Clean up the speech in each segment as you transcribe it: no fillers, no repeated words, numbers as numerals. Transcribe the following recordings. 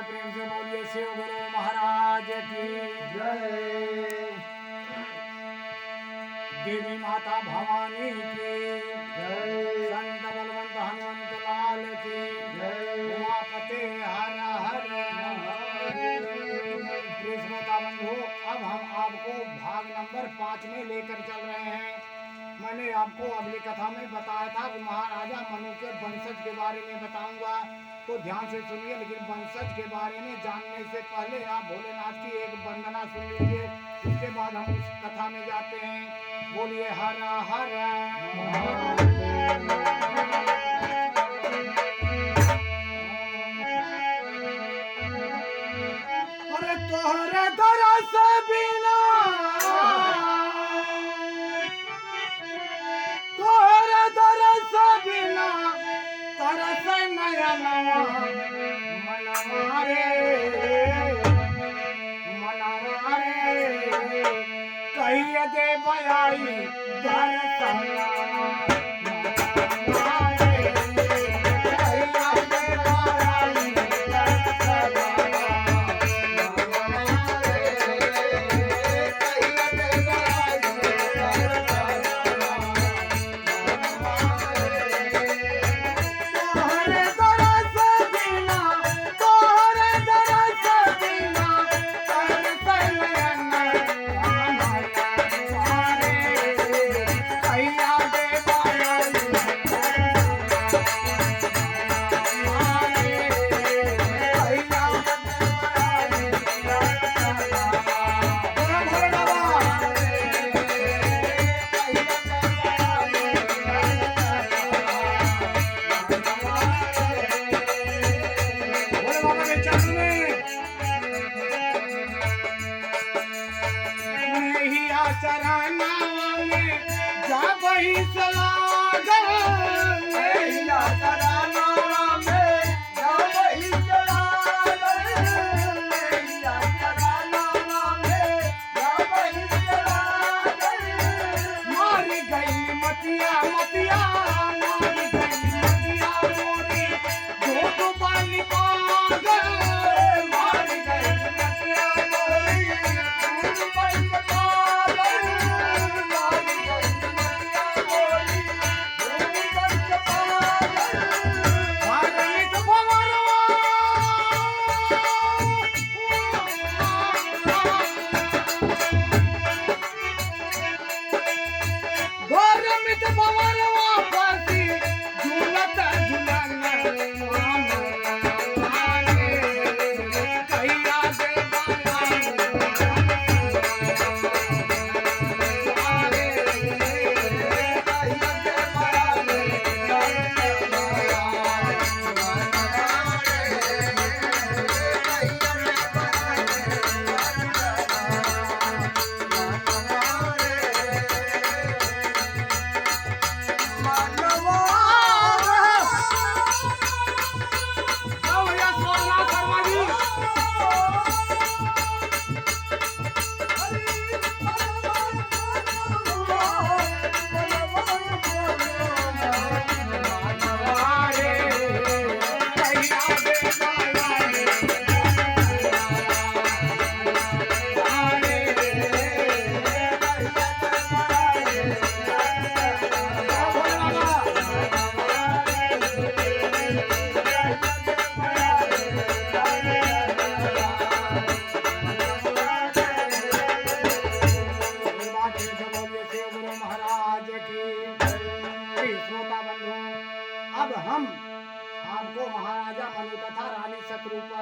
प्रेम से बोलिए शिव गुरु महाराज की जय। देवी माता भवानी की जय। संत बलवंत हनुमंत लाल की जय। उमापते हर हर श्रोता बंधु, अब हम आपको भाग नंबर 5 में लेकर चल रहे हैं। मैंने आपको अगली कथा में बताया था कि महाराजा मनु के वंशज के बारे में बताऊंगा, तो ध्यान से सुनिए। लेकिन वंशज के बारे में जानने से पहले आप भोलेनाथ की एक वंदना सुन लीजिए, उसके बाद हम उस कथा में जाते हैं। बोलिए हर हर। अरे तोहरे दरस बिना, तोहरे दरस बिना तरस नयनवा मनवा रे, मनवा रे। कहिए दे बयाई दरसना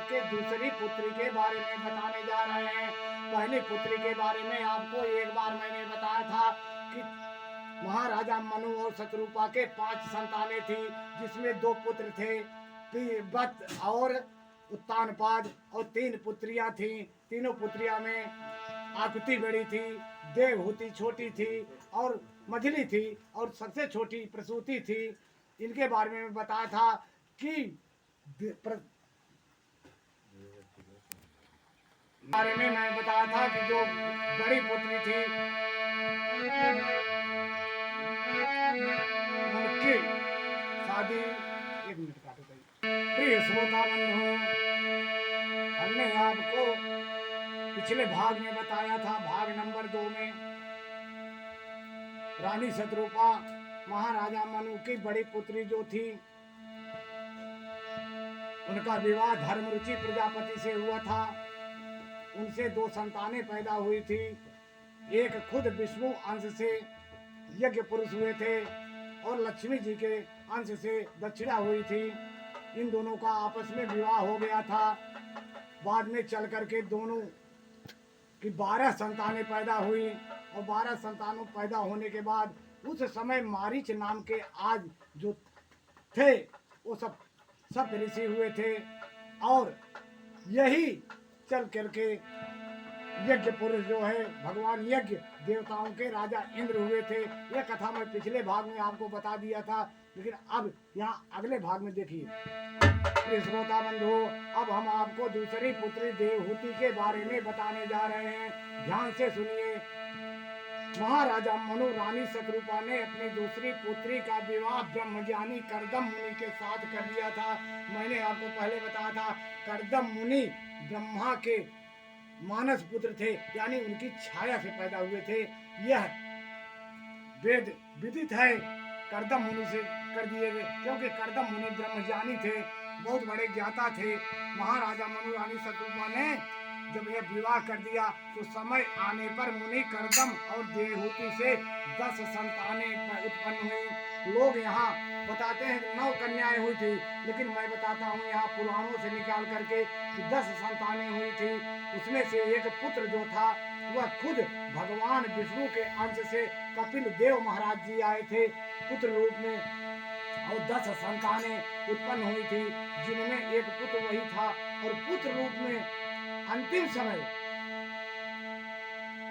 के दूसरी पुत्री के बारे में बताने जा रहे हैं। पहली पुत्री के बारे में आपको एक बार मैंने बताया था कि महाराजा मनु और शत्रुपा के 5 संतानें थी, जिसमें 2 पुत्र थे, बत और उत्तानपाद, और 3 पुत्रियां थी। तीनों पुत्रियां में आकुति बड़ी थी, देवहूति छोटी थी और मझली थी, और सबसे छोटी प्रसूति थी। इनके बारे में बताया था कि बारे में मैं बताया था कि जो बड़ी पुत्री थी उनकी शादी, 1 मिनट काटो, प्रिय श्रोता बंधु, पिछले भाग में बताया था, भाग नंबर 2 में रानी शतरूपा महाराजा मनु की बड़ी पुत्री जो थी, उनका विवाह धर्मरुचि प्रजापति से हुआ था। उनसे 2 संतानें पैदा हुई थी। एक खुद विष्णु अंश से यज्ञ पुरुष हुए थे और लक्ष्मी जी के अंश से दक्षिणा हुई थी। इन दोनों का आपस में विवाह हो गया था। बाद में चल करके दोनों की 12 संतानें पैदा हुई और 12 संतानों पैदा होने के बाद उस समय मारीच नाम के आज जो थे वो सब ऋषि हुए थे और यही चल करके यज्ञ पुरुष जो है भगवान यज्ञ देवताओं के राजा इंद्र हुए थे। यह कथा मैं पिछले भाग में आपको बता दिया था, लेकिन अब यहाँ अगले भाग में देखिए श्रोता बंधु, अब हम आपको दूसरी पुत्री देवहूति के बारे में बताने जा रहे हैं। ध्यान से सुनिए। महाराजा मनु रानी शतरूपा ने अपनी दूसरी पुत्री का विवाह ब्रह्मज्ञानी कर्दम मुनि के साथ कर दिया था। मैंने आपको पहले बताया था कर्दम मुनि ब्रह्मा के मानस पुत्र थे, यानी उनकी छाया से पैदा हुए थे। यह वेद विदित है कर्दम मुनि से कर दिए गए, क्योंकि कर्दम मुनि ब्रह्मज्ञानी थे, बहुत बड़े ज्ञाता थे। महाराजा मनु रानी शतरूपा ने जब यह विवाह कर दिया तो समय आने पर मुनि कर्दम और देवहूति से 10 संतानें उत्पन्न हुई। लोग यहाँ बताते हैं कि 9 कन्याएं हुई थी, लेकिन मैं बताता हूँ यहाँ पुराणों से निकाल करके कि 10 संतानें हुई थी। उसमें से एक पुत्र जो था वह खुद भगवान विष्णु के अंश से कपिल देव महाराज जी आए थे पुत्र रूप में, और 10 संतानें उत्पन्न हुई थी, जिनमें एक पुत्र वही था। और पुत्र रूप में अंतिम समय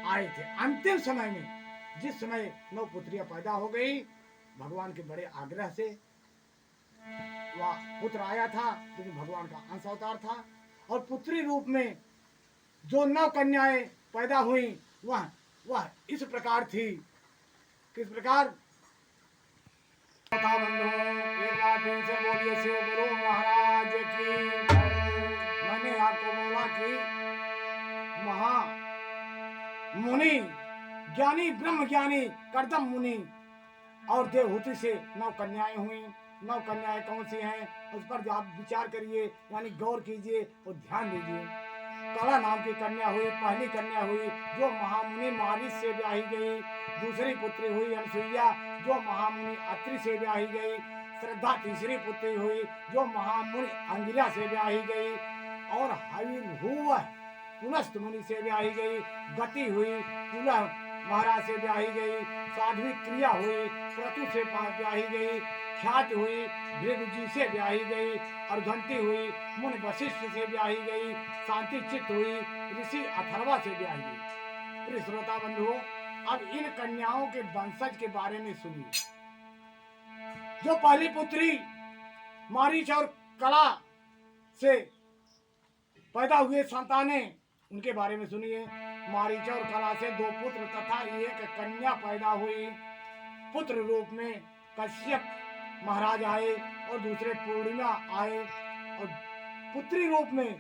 आए थे। अंतिम समय में जिस समय 9 पुत्रियां पैदा हो गई, भगवान के बड़े आग्रह से वह पुत्र आया था, लेकिन भगवान का अंश अवतार था। और पुत्री रूप में जो 9 कन्याएं पैदा हुई वह इस प्रकार थी। किस प्रकार? एक बार फिर से बोलिए शिव गुरु महाराज की। मैंने आपको बोला कि महा मुनि ज्ञानी ब्रह्म ज्ञानी कर्दम मुनि और देवहूति से 9 कन्याएं हुई। 9 कन्याएं कौन सी हैं उस पर आप विचार करिए, यानी गौर कीजिए और ध्यान दीजिए। कला नाम की कन्या हुई, पहली कन्या हुई जो महामुनि मारीच से ब्याही गई। दूसरी पुत्री हुई अनसुईया जो महामुनि अत्रि से ब्याही गई। श्रद्धा तीसरी पुत्री हुई जो महामुनि अंगिरा से ब्याही गई। और हविर्भुव पुलस्त मुनि से ब्याही गई। गति हुई पुलह महाराज से ब्याही गई। साध्वी क्रिया हुई क्रतु से ब्याही गई। ख्याति हुई भृगु से ब्याही गई। अर्घंती हुई मुनि वशिष्ठ से ब्याही गई। शांति चित्त हुई ऋषि अथर्वा से ब्याही गई। प्रिय श्रोता बंधुओं, अब इन कन्याओं के वंशज के बारे में सुनिए। जो पहली पुत्री मारीच और कला से पैदा हुए संतानें, उनके बारे में सुनिए। मारीच और कला से 2 पुत्र तथा 1 कन्या पैदा हुई। पुत्र रूप में कश्यप महाराज आए और दूसरे पूर्णिमा आए। और पुत्री रूप में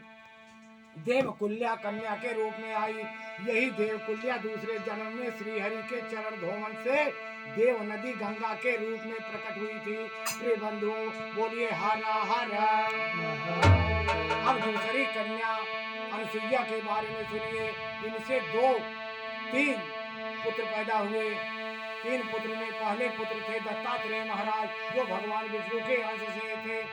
देवकुल्या कन्या के रूप में आई। यही देवकुल्या दूसरे जन्म में श्रीहरि के चरण धोवन से देव नदी गंगा के रूप में प्रकट हुई थी। प्रिय बंधु बोलिए हर हर। अब दूसरी कन्या अनसुईया के बारे में सुनिए। इनसे 2-3 पुत्र पैदा हुए। 3 पुत्र में पहले पुत्र थे दत्तात्रेय महाराज जो भगवान विष्णु के अंश से थे।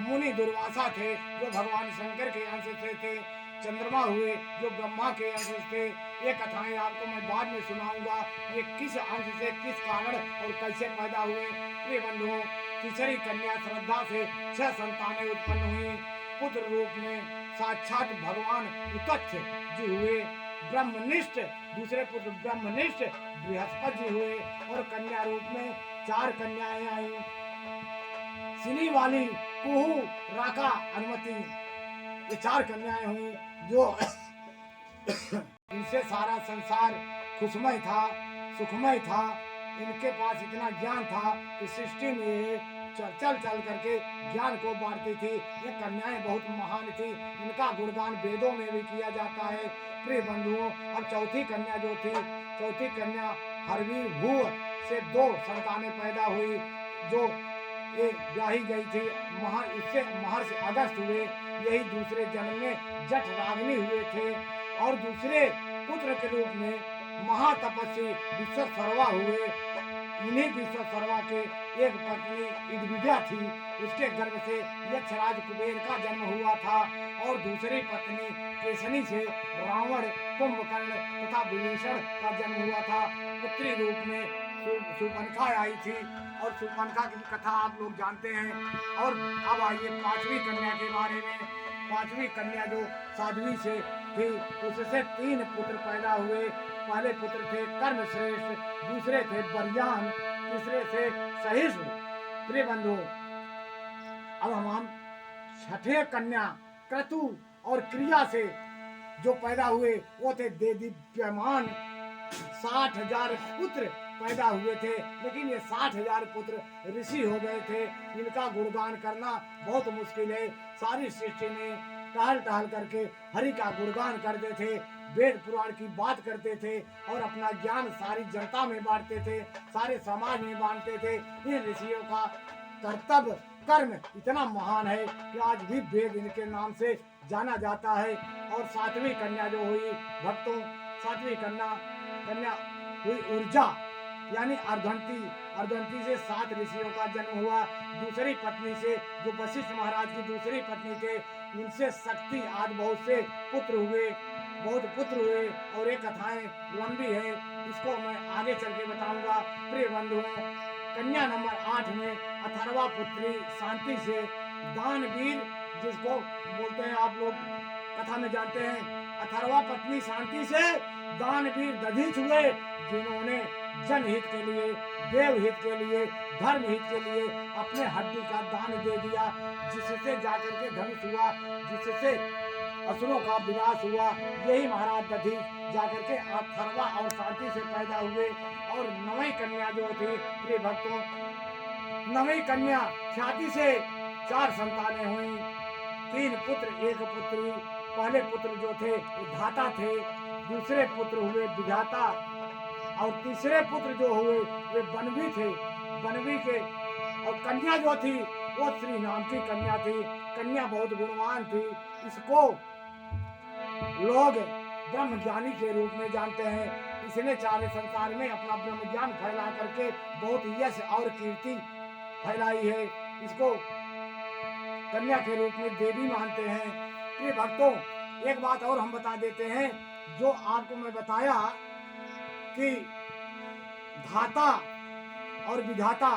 मुनि दुर्वासा थे जो भगवान शंकर के अंश से थे। चंद्रमा हुए जो ब्रह्मा के अंश से। ये कथाएं आपको मैं बाद में सुनाऊंगा, ये किस अंश से किस कारण और कैसे पैदा हुए। प्रिय बंधुओं, तीसरी कन्या श्रद्धा से 6 संतानें उत्पन्न हुई। पुत्र रूप में साक्षात भगवान उतथ्य जी हुए। ब्रह्मनिष्ठ दूसरे पुत्र ब्रह्मनिष्ठ बृहस्पति जी हुए। और कन्या रूप में 4 कन्याएं आई। सिनी वाली कुहू राका अनुमति, ये 4 कन्याएं हुई जो इनसे सारा संसार खुशमय था, सुखमय था। इनके पास इतना ज्ञान था कि सृष्टि में चल चल करके ज्ञान को बांटती थी। ये कन्याएं बहुत महान थी, इनका गुणगान वेदों में भी किया जाता है। प्रिय बंधुओं, अब चौथी कन्या जो थी, चौथी कन्या हरवी भू से 2 संतानें पैदा हुई, जो ये ब्याही गई थी। इससे महर्षि अगस्त हुए, यही दूसरे जन्म में जठ रागिनी हुए थे। और दूसरे पुत्र के रूप में महातपस्वी विश्वसर्वा हुए। इन्हीं विश्वसर्वा के एक पत्नी इडविद्या थी, उसके गर्भ से यक्षराज कुबेर का जन्म हुआ था। और दूसरी पत्नी केसनी से रावण, कुंभकर्ण तथा विभीषण का जन्म हुआ था। पुत्री रूप में सुपनखा आई थी, और सुपनखा की कथा आप लोग जानते हैं। और अब आइए 5वीं कन्या के बारे में। 5वीं कन्या जो साध्वी से थी, उससे 3 पुत्र पैदा हुए। पहले पुत्र थे कर्मश्रेष्ठ, दूसरे थे बरयान, तीसरे थे सहिष्णु। प्रिय बंधु, अब हम 6ठे कन्या क्रतु और क्रिया से जो पैदा हुए वो थे देदीप्यमान। 60,000 पुत्र पैदा हुए थे, लेकिन ये 60,000 पुत्र ऋषि हो गए थे। इनका गुणगान करना बहुत मुश्किल है। सारी सृष्टि में टहल टहल करके हरि का गुणगान करते थे, वेद पुराण की बात करते थे, और अपना ज्ञान सारी जनता में बांटते थे, सारे समाज में बांटते थे। इन ऋषियों का कर्तव्य कर्म इतना महान है कि आज भी वेद इनके नाम से जाना जाता है। और 7वीं कन्या जो हुई भक्तों, 7वीं कन्या हुई ऊर्जा, यानी अर्धंती। अर्धंती से 7 ऋषियों का जन्म हुआ। दूसरी पत्नी से, जो वशिष्ठ महाराज की दूसरी पत्नी थे, उनसे शक्ति आदि बहुत से पुत्र हुए, बहुत पुत्र हुए। और ये कथाएं लंबी है, इसको मैं आगे चल के बताऊंगा। प्रिय बंधुओं, कन्या नंबर 8 में अथर्वा पुत्री शांति से दानवीर, जिसको बोलते हैं आप लोग कथा में जानते हैं, अथर्वा पत्नी शांति से दानवीर दधिच हुए, जिन्होंने जनहित के लिए, देवहित के लिए, धर्महित के लिए अपने हड्डी का दान दे दिया, जिससे जाकर के धनुष हुआ, जिससे असुरों का विनाश हुआ। यही महाराज दधीच जाकर के अथर्वा और शांति से पैदा हुए। और 9वीं कन्या जो थी, प्रिय भक्तों, 9वीं कन्या ख्याति से 4 संतानें हुई, 3 पुत्र 1 पुत्री। पहले पुत्र जो थे धाता थे, दूसरे पुत्र हुए विधाता, और तीसरे पुत्र जो हुए वे बनवी थे। बनवी के और कन्या जो थी वो श्री नाम की कन्या थी। कन्या बहुत गुणवान थी, इसको लोग ब्रह्म ज्ञानी के रूप में जानते हैं। इसने सारे संसार में अपना ब्रह्म ज्ञान फैला करके बहुत यश और कीर्ति फैलाई है। इसको कन्या के रूप में देवी मानते हैं। प्रिय भक्तों, एक बात और हम बता देते हैं, जो आपको मैं बताया कि धाता और विधाता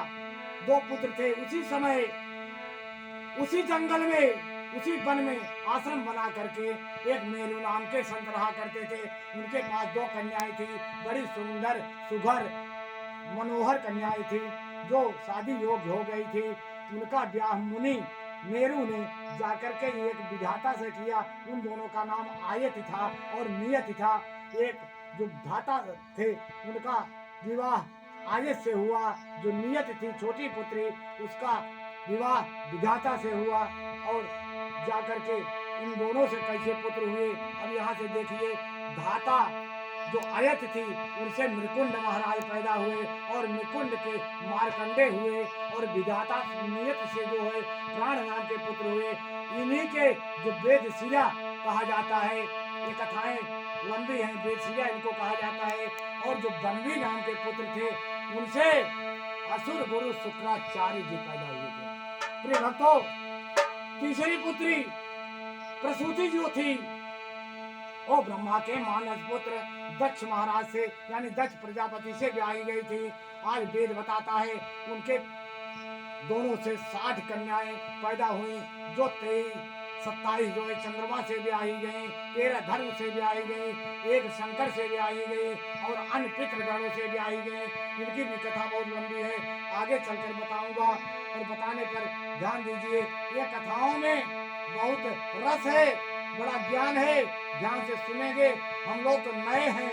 2 पुत्र थे। उसी समय उसी जंगल में, उसी वन में आश्रम बना करके एक मेरू नाम के संत रहा करते थे। उनके पास 2 कन्याएं थी, बड़ी सुंदर सुघर मनोहर कन्याएं थी, जो शादी योग्य हो गई थी। उनका ब्याह मुनि मेरू ने जाकर के एक विधाता से किया। उन दोनों का नाम आयत था और नियत था। एक जो धाता थे उनका विवाह आयत से हुआ, जो नियत थी छोटी पुत्री उसका विवाह विधाता से हुआ। और जाकर के इन दोनों से कैसे पुत्र हुए, अब यहाँ से देखिए। धाता जो आयत थी उनसे मृकुंड महाराज पैदा हुए, और मृकुंड के मारकंडे हुए, और विधाता नियत से जो है प्राण नाम के पुत्र हुए। इन्हीं के जो वेद शिला कहा जाता है, ये कथाएं लंबी हैं, वेद शिला इनको कहा जाता है। और जो बनवी नाम के पुत्र थे उनसे असुर गुरु शुक्राचार्य जी पैदा हुए थे। प्रिय भक्तों, तीसरी पुत्री प्रसूति जो थी वो ब्रह्मा के मानस पुत्र दक्ष महाराज से, यानी दक्ष प्रजापति से ब्याही गई थी। आज वेद बताता है उनके दोनों से 60 कन्याएं पैदा हुई, जो 27 जो है चंद्रमा से ब्याही गई, 13 धर्म से ब्याही गई, 1 शंकर से ब्याही गई, और अन्य पितृगणों से ब्याही गई। इनकी भी कथा बहुत लंबी है, आगे चलकर बताऊंगा। और बताने पर ध्यान दीजिए, ये कथाओं में बहुत रस है, बड़ा ज्ञान है, ध्यान से सुनेंगे। हम लोग तो नए हैं,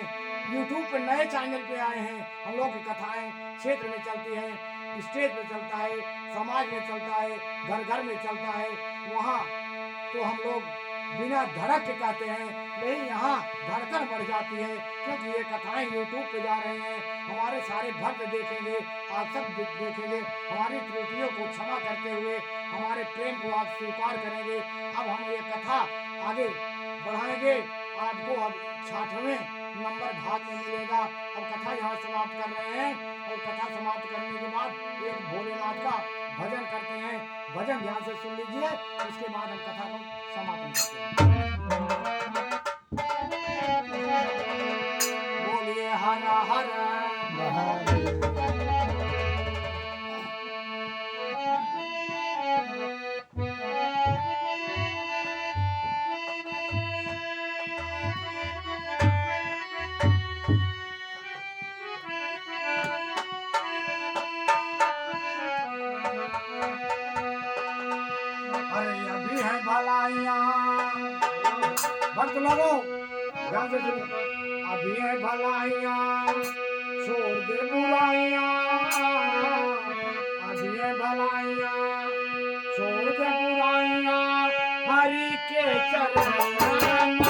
YouTube पे नए चैनल पे आए हैं, हम लोग की कथाएं क्षेत्र में चलती हैं। स्टेज में चलता है, समाज में चलता है, घर घर में चलता है, वहाँ तो हम लोग बिना धड़क के कहते हैं, नहीं यहाँ धड़कन बढ़ जाती है, क्योंकि ये कथाएं YouTube पे जा रहे हैं, हमारे सारे भक्त देखेंगे, आप सब देखेंगे, हमारी त्रुटियों को क्षमा करते हुए हमारे प्रेम को आप स्वीकार करेंगे। अब हम ये कथा आगे बढ़ाएंगे, आपको अब 60वें नंबर भाग में मिलेगा। अब कथा यहाँ समाप्त कर रहे हैं, और कथा समाप्त करने के बाद एक भोलेनाथ का भजन करते हैं। भजन ध्यान से सुन लीजिए, उसके बाद हम कथा को समापन करते हैं। बोलिए हर हर महादेव। भक्त लोगों ध्यान से सुनो, अभी है भलाइयाँ छोड़ दे बुराइयाँ, अभी है भलाइयाँ छोड़ दे बुराइयाँ, हरि के चरण